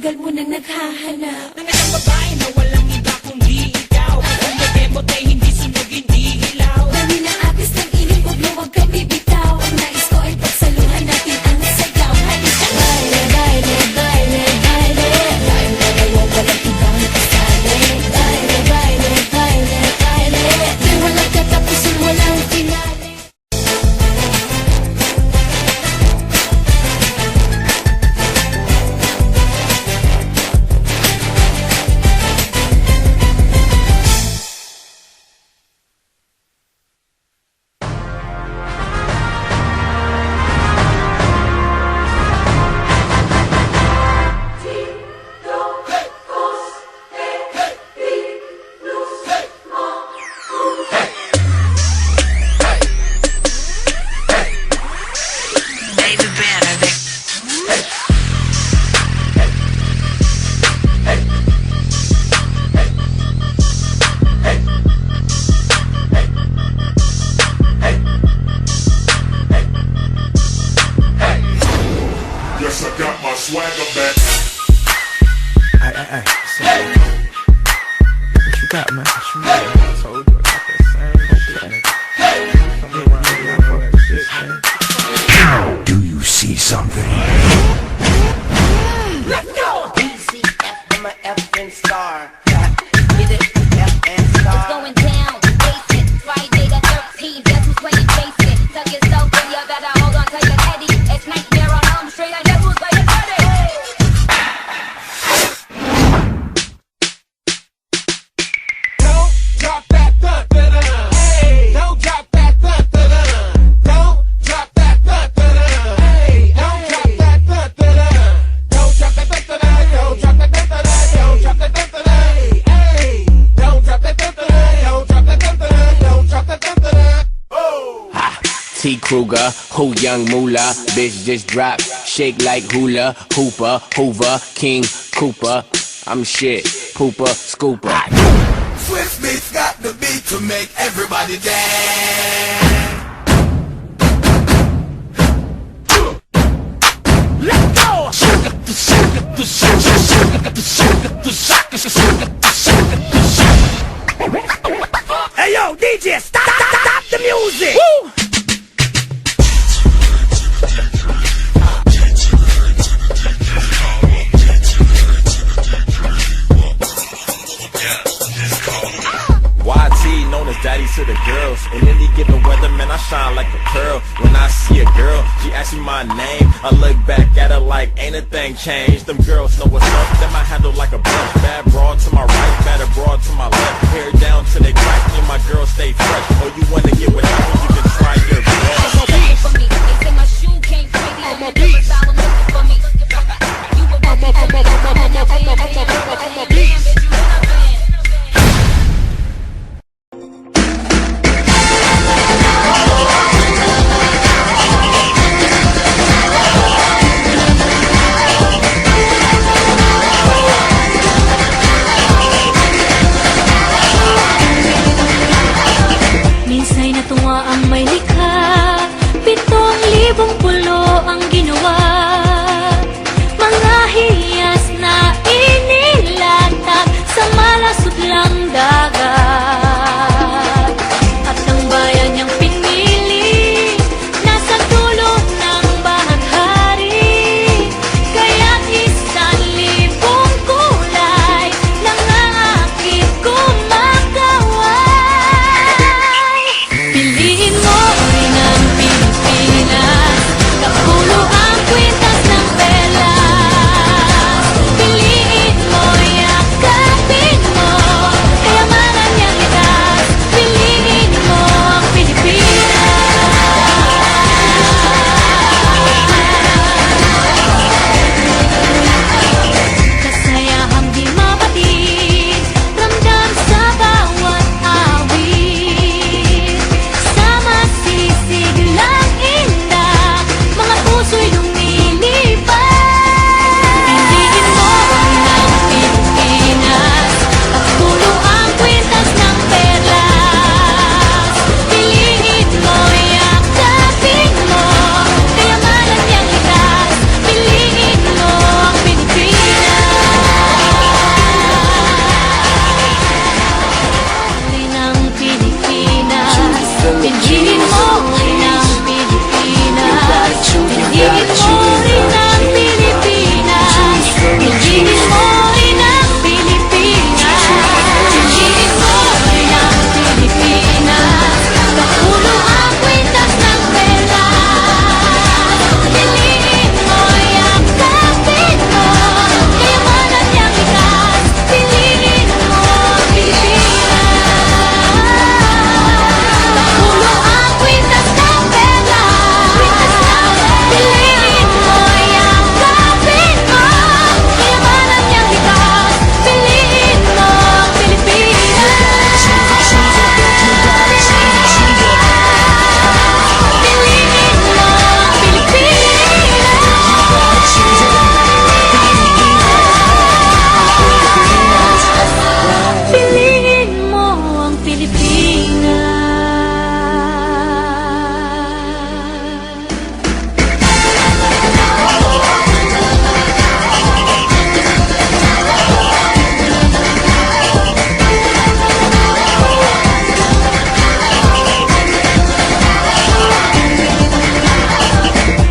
tagal mo nang naghahanap ng isang babae na walang iba kundi ikaw. Ang nag-emote ay hindi sunog, hindi hilaw. Dami na agos ng iling, huwag mo wag kang bibitaw. Ang nais ko ay pagsaluhan natin ang sayaw. Halika, baile, baile, baile, baile. Dahil dalawa walang ibang kasali. Baile, baile, baile, baile. Di walang katapusan, walang finale. Yes, I got my swagger back. Hey, what you got, man? What you got? I told you I got that same shit, nigga. Come around here, I fuck with this, man. Do you see something? Let's go! BCF, I'm a F&, star. Get it? F and star. It's going down, basic. Friday the 13th, guess who's playing basic? Tuck yourself in, you better hold on to your teddy. It's Nightmare on Elm Street, and guess who's playing Freddy? Don't drop that thud-da-da. Hey, don't drop that thud-da-da. Don't drop that thud-da-da. Hey, don't drop that thud-da-da. Don't drop that thud-da-da. Don't drop that thud-da-da. Don't drop that thud-da-da. Hey, don't drop that thud-da-da. Don't drop that thud-da-da. Don't drop that thud-da-da. Oh. T. Kruger, who young moolah, bitch just drop, shake like hula, hooper, hoover, king, Cooper, I'm shit, pooper, scooper. Swift beats got the beat to make everybody dance. Hey, yo, DJ, stop the music! YT, known as daddy to the girls. In any given weather, man, I shine like a pearl. When I see a girl, she asks me my name. I look back at her like ain't a thing changed. Them girls know what's up, them I handle like a brush. Bad broad to my right, bad broad to my left. Hair down to the crack, and my girls stay fresh. Oh, you wanna get without me, you can try your best. For me, they say my shoe came crazy. I'm a beast.